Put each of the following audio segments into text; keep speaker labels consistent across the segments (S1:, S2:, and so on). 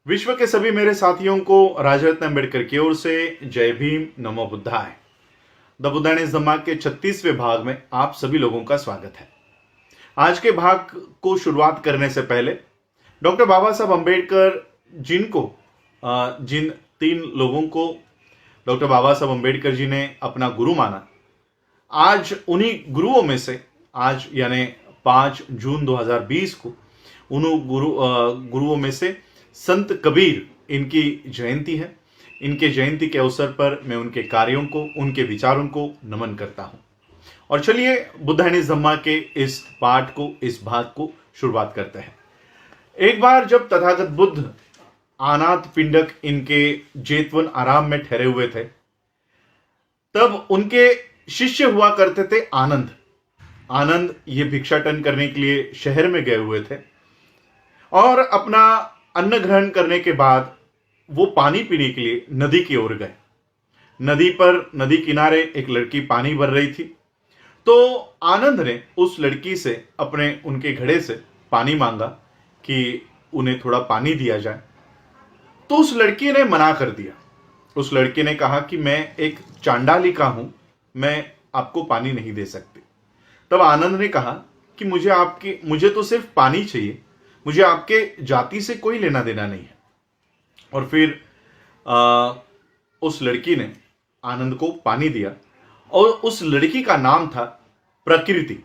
S1: विश्व के सभी मेरे साथियों को राजरत्न अम्बेडकर की ओर से जय भीम, नमो बुद्धाय। द बुद्धायन इज धम्मा के 36वें भाग में आप सभी लोगों का स्वागत है। आज के भाग को शुरुआत करने से पहले डॉक्टर बाबा साहब अम्बेडकर जिन तीन लोगों को डॉक्टर बाबा साहब अम्बेडकर जी ने अपना गुरु माना, आज उन्हीं गुरुओं में से आज यानी 5 जून 2020 को उन गुरुओं में से संत कबीर इनकी जयंती है। इनके जयंती के अवसर पर मैं उनके कार्यों को, उनके विचारों को नमन करता हूं। और चलिए बुद्धायन इज धम्मा के इस पाठ को, इस भाग को शुरुआत करते हैं। एक बार जब तथागत बुद्ध अनाथ पिंडक इनके जेतवन आराम में ठहरे हुए थे, तब उनके शिष्य हुआ करते थे आनंद ये भिक्षाटन करने के लिए शहर में गए हुए थे और अपना अन्न ग्रहण करने के बाद वो पानी पीने के लिए नदी की ओर गए। नदी किनारे एक लड़की पानी भर रही थी, तो आनंद ने उस लड़की से उनके घड़े से पानी मांगा कि उन्हें थोड़ा पानी दिया जाए। तो उस लड़की ने मना कर दिया। उस लड़की ने कहा कि मैं एक चांडालिका हूं, मैं आपको पानी नहीं दे सकती। तब आनंद ने कहा कि मुझे तो सिर्फ पानी चाहिए, मुझे आपके जाति से कोई लेना देना नहीं है। और फिर उस लड़की ने आनंद को पानी दिया और उस लड़की का नाम था प्रकृति।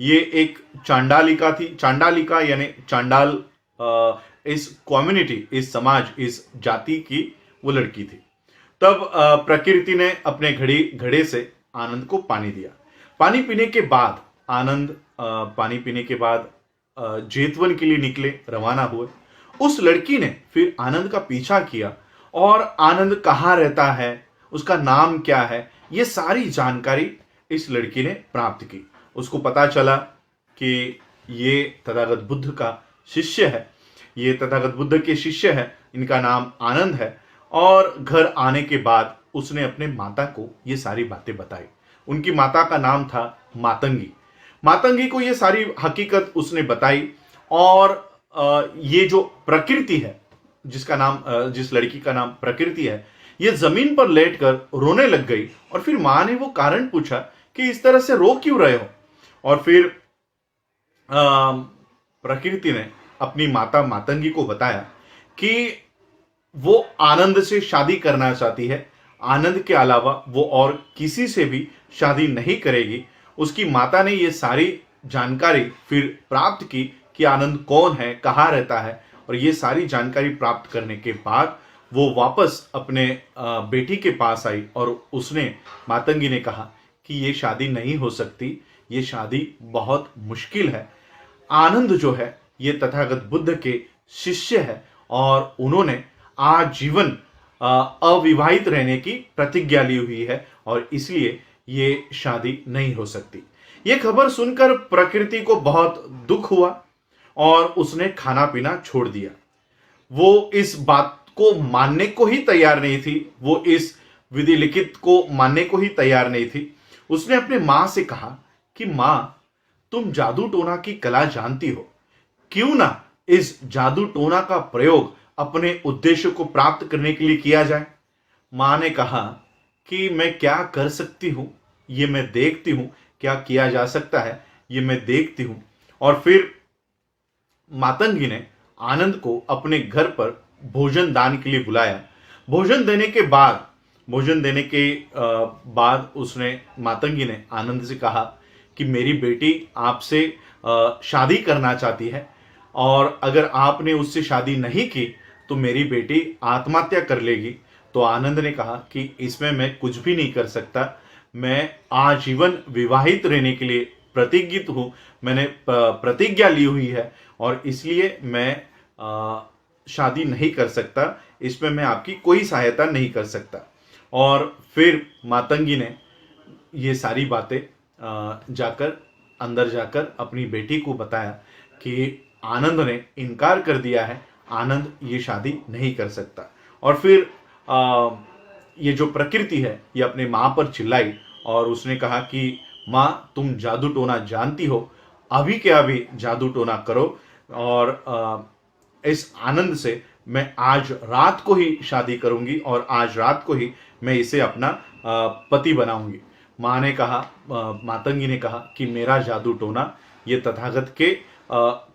S1: ये एक चांडालिका थी। चांडालिका यानी चांडाल, इस कम्युनिटी, इस समाज, इस जाति की वो लड़की थी। तब प्रकृति ने अपने घड़े से आनंद को पानी दिया। पानी पीने के बाद आनंद जेतवन के लिए निकले, रवाना हुए। उस लड़की ने फिर आनंद का पीछा किया और आनंद कहाँ रहता है, उसका नाम क्या है, ये सारी जानकारी इस लड़की ने प्राप्त की। उसको पता चला कि ये तथागत बुद्ध का शिष्य है, ये तथागत बुद्ध के शिष्य है, इनका नाम आनंद है। और घर आने के बाद उसने अपने माता को ये सारी बातें बताई। उनकी माता का नाम था मातंगी को ये सारी हकीकत उसने बताई। और ये जो प्रकृति है, जिस लड़की का नाम प्रकृति है, ये जमीन पर लेटकर रोने लग गई। और फिर मां ने वो कारण पूछा कि इस तरह से रो क्यों रहे हो। और फिर प्रकृति ने अपनी माता मातंगी को बताया कि वो आनंद से शादी करना चाहती है, आनंद के अलावा वो और किसी से भी शादी नहीं करेगी। उसकी माता ने ये सारी जानकारी फिर प्राप्त की कि आनंद कौन है, कहाँ रहता है। और ये सारी जानकारी प्राप्त करने के बाद वो वापस अपने बेटी के पास आई और उसने, मातंगी ने कहा कि ये शादी नहीं हो सकती, ये शादी बहुत मुश्किल है। आनंद जो है ये तथागत बुद्ध के शिष्य है और उन्होंने आजीवन अविवाहित रहने की प्रतिज्ञा ली हुई है और इसलिए ये शादी नहीं हो सकती। ये खबर सुनकर प्रकृति को बहुत दुख हुआ और उसने खाना पीना छोड़ दिया। वो इस बात को मानने को ही तैयार नहीं थी, वो इस विधि लिखित को मानने को ही तैयार नहीं थी। उसने अपने मां से कहा कि मां, तुम जादू टोना की कला जानती हो, क्यों ना इस जादू टोना का प्रयोग अपने उद्देश्य को प्राप्त करने के लिए किया जाए। मां ने कहा कि मैं क्या कर सकती हूं, ये मैं देखती हूं, क्या किया जा सकता है ये मैं देखती हूं। और फिर मातंगी ने आनंद को अपने घर पर भोजन दान के लिए बुलाया। भोजन देने के बाद उसने, मातंगी ने आनंद से कहा कि मेरी बेटी आपसे शादी करना चाहती है और अगर आपने उससे शादी नहीं की तो मेरी बेटी आत्महत्या कर लेगी। तो आनंद ने कहा कि इसमें मैं कुछ भी नहीं कर सकता, मैं आजीवन विवाहित रहने के लिए प्रतिज्ञित हूं, मैंने प्रतिज्ञा ली हुई है और इसलिए मैं शादी नहीं कर सकता, इसमें मैं आपकी कोई सहायता नहीं कर सकता। और फिर मातंगी ने ये सारी बातें अंदर जाकर अपनी बेटी को बताया कि आनंद ने इनकार कर दिया है, आनंद ये शादी नहीं कर सकता। और फिर ये जो प्रकृति है ये अपने मां पर चिल्लाई और उसने कहा कि मां, तुम जादू टोना जानती हो, अभी के अभी जादू टोना करो और इस आनंद से मैं आज रात को ही शादी करूंगी और आज रात को ही मैं इसे अपना पति बनाऊंगी। माँ ने कहा, मातंगी ने कहा कि मेरा जादू टोना ये तथागत के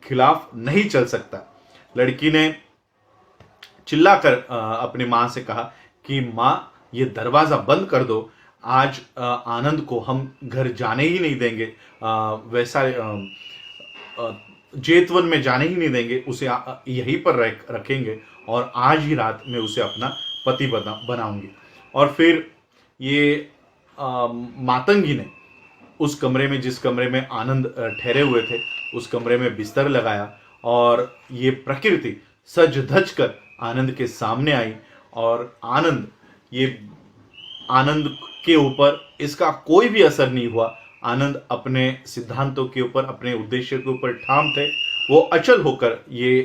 S1: खिलाफ नहीं चल सकता। लड़की ने चिल्लाकर अपनी माँ से कहा कि माँ, ये दरवाजा बंद कर दो, आज आनंद को हम घर जाने ही नहीं देंगे, वैसा जेतवन में जाने ही नहीं देंगे, उसे यहीं पर रखेंगे और आज ही रात में उसे अपना पति बनाऊंगी। और फिर ये मातंगी ने उस कमरे में, जिस कमरे में आनंद ठहरे हुए थे, उस कमरे में बिस्तर लगाया और ये प्रकृति सज धज कर आनंद के सामने आई। और आनंद के ऊपर इसका कोई भी असर नहीं हुआ। आनंद अपने सिद्धांतों के ऊपर, अपने उद्देश्य के ऊपर ठाम थे। वो अचल होकर ये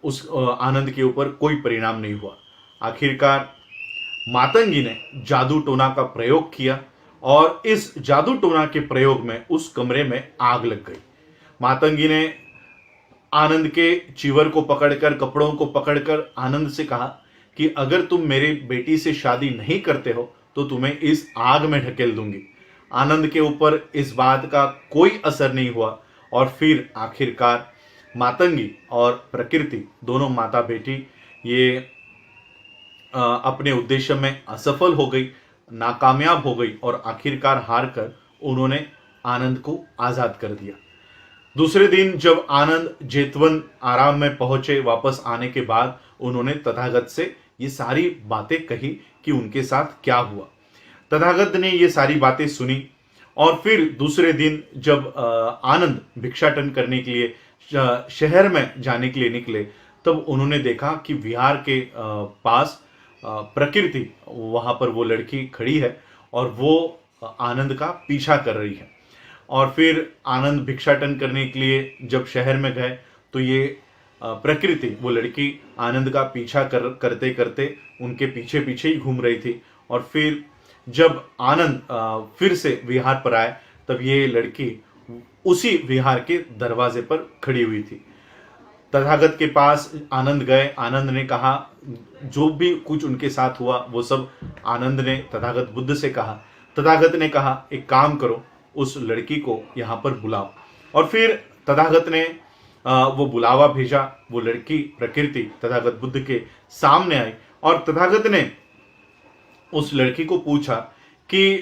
S1: उस आनंद के ऊपर कोई परिणाम नहीं हुआ। आखिरकार मातंगी ने जादू टोना का प्रयोग किया और इस जादू टोना के प्रयोग में उस कमरे में आग लग गई। मातंगी ने आनंद के चीवर को पकड़कर, कपड़ों को पकड़कर आनंद से कहा कि अगर तुम मेरी बेटी से शादी नहीं करते हो तो तुम्हें इस आग में ढकेल दूंगी। आनंद के ऊपर इस बात का कोई असर नहीं हुआ और फिर आखिरकार मातंगी और प्रकृति, दोनों माता बेटी, ये अपने उद्देश्य में असफल हो गई, नाकामयाब हो गई और आखिरकार हार कर उन्होंने आनंद को आजाद कर दिया। दूसरे दिन जब आनंद जेतवन आराम में पहुंचे, वापस आने के बाद उन्होंने तथागत से ये सारी बातें कही कि उनके साथ क्या हुआ। तथागत ने ये सारी बातें सुनी और फिर दूसरे दिन जब आनंद भिक्षाटन करने के लिए शहर में जाने के लिए निकले, तब उन्होंने देखा कि विहार के पास प्रकृति, वहां पर वो लड़की खड़ी है और वो आनंद का पीछा कर रही है। और फिर आनंद भिक्षाटन करने के लिए जब शहर में गए तो ये प्रकृति, वो लड़की, आनंद का पीछा करते करते उनके पीछे पीछे ही घूम रही थी। और फिर जब आनंद फिर से विहार पर आए तब ये लड़की उसी विहार के दरवाजे पर खड़ी हुई थी। तथागत के पास आनंद गए। आनंद ने कहा, जो भी कुछ उनके साथ हुआ वो सब आनंद ने तथागत बुद्ध से कहा। तथागत ने कहा, एक काम करो, उस लड़की को यहाँ पर बुलाओ। और फिर तथागत ने वो बुलावा भेजा। वो लड़की प्रकृति तथागत बुद्ध के सामने आई और तथागत ने उस लड़की को पूछा कि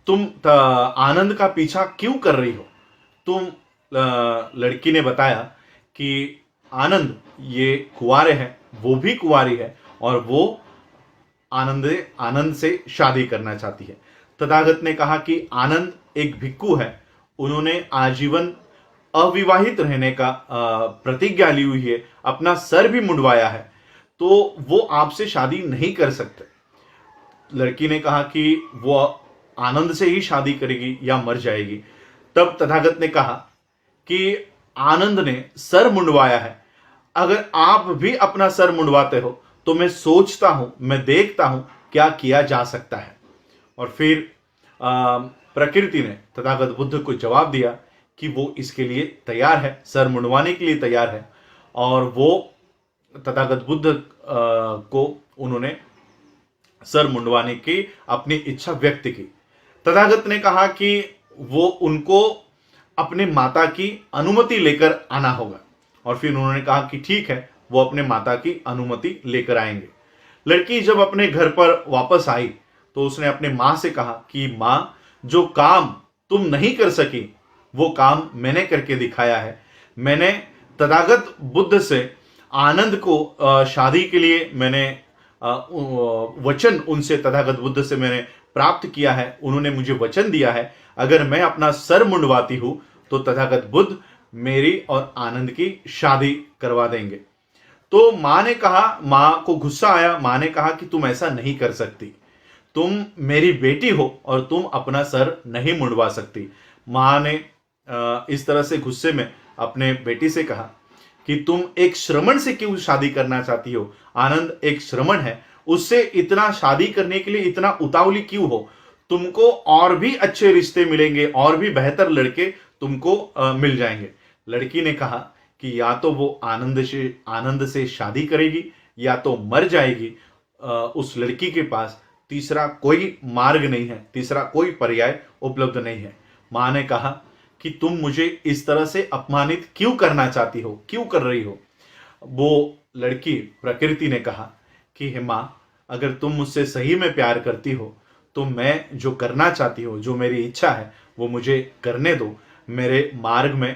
S1: तुम आनंद का पीछा क्यों कर रही हो? लड़की ने बताया कि आनंद ये कुंवारे हैं, वो भी कुंवारी है और वो आनंद से शादी करना चाहती है। तथागत ने कहा कि आनंद एक भिक्खु है, उन्होंने आजीवन अविवाहित रहने का प्रतिज्ञा ली हुई है, अपना सर भी मुंडवाया है, तो वो आपसे शादी नहीं कर सकते। लड़की ने कहा कि वो आनंद से ही शादी करेगी या मर जाएगी। तब तथागत ने कहा कि आनंद ने सर मुंडवाया है, अगर आप भी अपना सर मुंडवाते हो तो मैं सोचता हूं, मैं देखता हूं क्या किया जा सकता है। और फिर प्रकृति ने तथागत बुद्ध को जवाब दिया कि वो इसके लिए तैयार है, सर मुंडवाने के लिए तैयार है। और वो तथागत बुद्ध को उन्होंने सर मुंडवाने की अपनी इच्छा व्यक्त की। तथागत ने कहा कि वो उनको अपने माता की अनुमति लेकर आना होगा। और फिर उन्होंने कहा कि ठीक है, वो अपने माता की अनुमति लेकर आएंगे। लड़की जब अपने घर पर वापस आई तो उसने अपने माँ से कहा कि माँ, जो काम तुम नहीं कर सकी वो काम मैंने करके दिखाया है। मैंने तथागत बुद्ध से आनंद को शादी के लिए मैंने वचन उनसे, तथागत बुद्ध से मैंने प्राप्त किया है। उन्होंने मुझे वचन दिया है, अगर मैं अपना सर मुंडवाती हूं तो तथागत बुद्ध मेरी और आनंद की शादी करवा देंगे। तो माँ ने कहा, माँ को गुस्सा आया। माँ ने कहा कि तुम ऐसा नहीं कर सकती, तुम मेरी बेटी हो और तुम अपना सर नहीं मुंडवा सकती। माँ ने इस तरह से गुस्से में अपने बेटी से कहा कि तुम एक श्रमण से क्यों शादी करना चाहती हो? आनंद एक श्रमण है, उससे इतना शादी करने के लिए इतना उतावली क्यों हो? तुमको और भी अच्छे रिश्ते मिलेंगे, और भी बेहतर लड़के तुमको मिल जाएंगे। लड़की ने कहा कि या तो वो आनंद से शादी करेगी या तो मर जाएगी। उस लड़की के पास तीसरा कोई मार्ग नहीं है, तीसरा कोई पर्याय उपलब्ध नहीं है। मां ने कहा कि तुम मुझे इस तरह से अपमानित क्यों करना चाहती हो, क्यों कर रही हो। वो लड़की प्रकृति ने कहा कि हे मां, अगर तुम मुझसे सही में प्यार करती हो तो मैं जो करना चाहती हूँ, जो मेरी इच्छा है वो मुझे करने दो, मेरे मार्ग में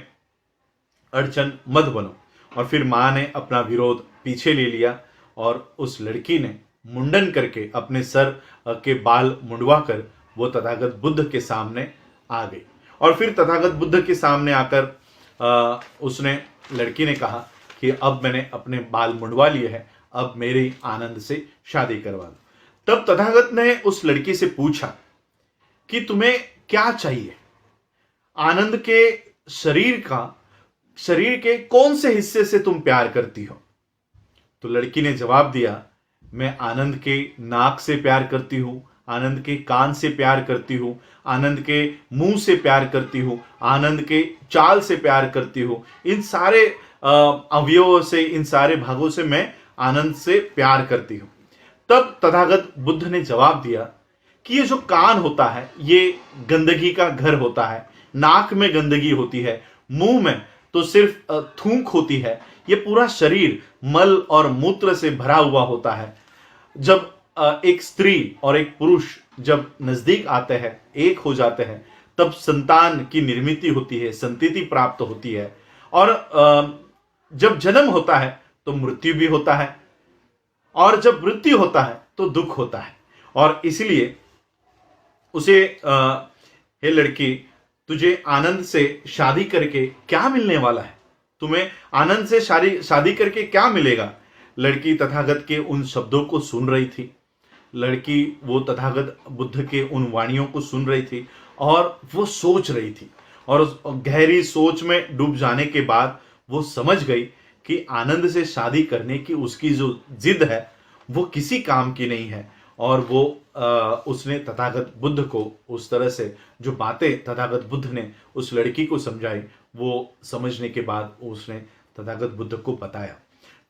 S1: अड़चन मत बनो। और फिर मां ने अपना विरोध पीछे ले लिया और उस लड़की ने मुंडन करके अपने सर के बाल मुंडवा कर वो तथागत बुद्ध के सामने आ गई। और फिर तथागत बुद्ध के सामने आकर उसने लड़की ने कहा कि अब मैंने अपने बाल मुंडवा लिए हैं, अब मेरी आनंद से शादी करवा दो। तब तथागत ने उस लड़की से पूछा कि तुम्हें क्या चाहिए, आनंद के शरीर के कौन से हिस्से से तुम प्यार करती हो। तो लड़की ने जवाब दिया, मैं आनंद के नाक से प्यार करती हूं, आनंद के कान से प्यार करती हूं, आनंद के मुंह से प्यार करती हूं, आनंद के चाल से प्यार करती हूं। इन सारे अवयवों से, इन सारे भागों से मैं आनंद से प्यार करती हूं। तब तथागत बुद्ध ने जवाब दिया कि ये जो कान होता है ये गंदगी का घर होता है, नाक में गंदगी होती है, मुंह में तो सिर्फ थूक होती है, ये पूरा शरीर मल और मूत्र से भरा हुआ होता है। जब एक स्त्री और एक पुरुष जब नजदीक आते हैं, एक हो जाते हैं, तब संतान की निर्मित होती है, संतति प्राप्त होती है। और जब जन्म होता है तो मृत्यु भी होता है, और जब मृत्यु होता है तो दुख होता है। और इसलिए उसे हे लड़की, तुझे आनंद से शादी करके क्या मिलने वाला है, तुम्हें आनंद से शादी करके क्या मिलेगा। लड़की तथागत के उन शब्दों को सुन रही थी, लड़की वो तथागत बुद्ध के उन वाणियों को सुन रही थी और वो सोच रही थी। और उस गहरी सोच में डूब जाने के बाद वो समझ गई कि आनंद से शादी करने की उसकी जो जिद है वो किसी काम की नहीं है। और वो उसने तथागत बुद्ध को उस तरह से जो बातें तथागत बुद्ध ने उस लड़की को समझाई, वो समझने के बाद उसने तथागत बुद्ध को बताया।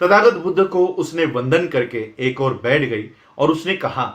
S1: तथागत बुद्ध को उसने वंदन करके एक और बैठ गई और उसने कहा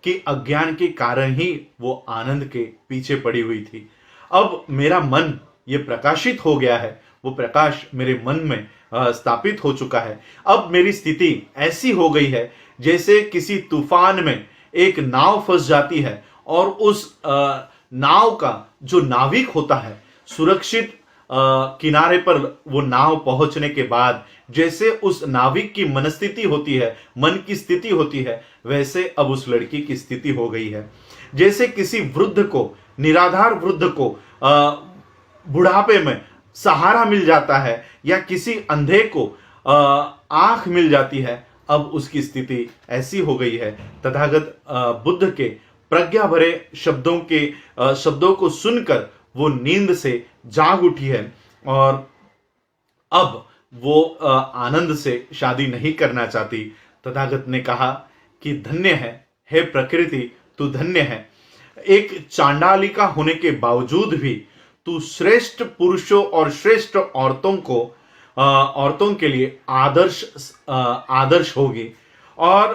S1: कि अज्ञान के कारण ही वो आनंद के पीछे पड़ी हुई थी। अब मेरा मन ये प्रकाशित हो गया है, वो प्रकाश मेरे मन में स्थापित हो चुका है। अब मेरी स्थिति ऐसी हो गई है जैसे किसी तूफान में एक नाव फंस जाती है और उस नाव का जो नाविक होता है सुरक्षित किनारे पर वो नाव पहुंचने के बाद जैसे उस नाविक की मनस्थिति होती है, मन की स्थिति होती है, वैसे अब उस लड़की की स्थिति हो गई है। जैसे किसी वृद्ध को, निराधार वृद्ध को बुढ़ापे में सहारा मिल जाता है या किसी अंधे को आंख मिल जाती है, अब उसकी स्थिति ऐसी हो गई है। तथागत बुद्ध के प्रज्ञा भरे शब्दों को सुनकर वो नींद से जाग उठी है और अब वो आनंद से शादी नहीं करना चाहती। तथागत ने कहा कि धन्य है हे प्रकृति, तू धन्य है। एक चांडालिका होने के बावजूद भी तू श्रेष्ठ पुरुषों और श्रेष्ठ औरतों के लिए आदर्श होगी। और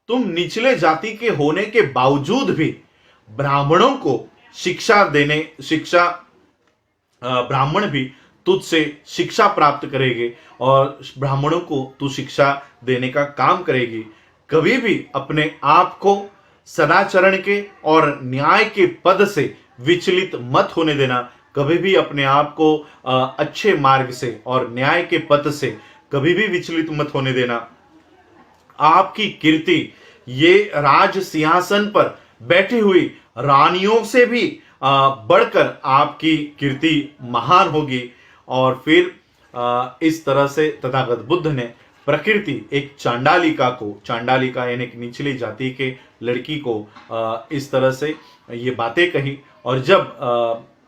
S1: तुम निचले जाति के होने के बावजूद भी ब्राह्मणों को ब्राह्मण भी तुझसे शिक्षा प्राप्त करेंगे और ब्राह्मणों को तू शिक्षा देने का काम करेगी। कभी भी अपने आप को सदाचरण के और न्याय के पद से विचलित मत होने देना। कभी भी अपने आप को अच्छे मार्ग से और न्याय के पद से कभी भी विचलित मत होने देना। आपकी कीर्ति ये राज सिंहासन पर बैठी हुई रानियों से भी बढ़कर आपकी कीर्ति महान होगी। और फिर इस तरह से तथागत बुद्ध ने प्रकृति एक चांडालिका यानी कि निचली जाति के लड़की को इस तरह से ये बातें कही। और जब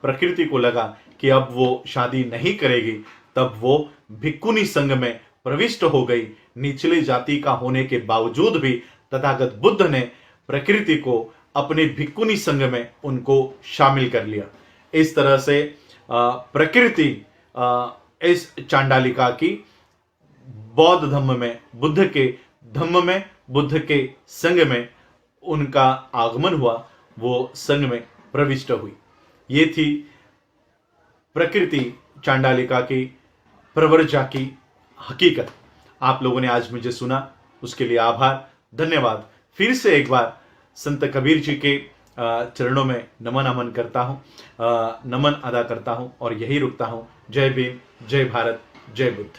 S1: प्रकृति को लगा कि अब वो शादी नहीं करेगी, तब वो भिक्खुनी संघ में प्रविष्ट हो गई। निचली जाति का होने के बावजूद भी तथागत बुद्ध ने प्रकृति को अपने भिक्खुनी संघ में उनको शामिल कर लिया। इस तरह से प्रकृति इस चांडालिका की बौद्ध धम्म में, बुद्ध के धम्म में, बुद्ध के संग में उनका आगमन हुआ, वो संग में प्रविष्ट हुई। ये थी प्रकृति चांडालिका की प्रवर्जा की हकीकत। आप लोगों ने आज मुझे सुना, उसके लिए आभार, धन्यवाद। फिर से एक बार संत कबीर जी के चरणों में नमन अमन करता हूँ, नमन अदा करता हूँ और यही रुकता हूँ। जय भीम, जय भारत, जय बुद्ध।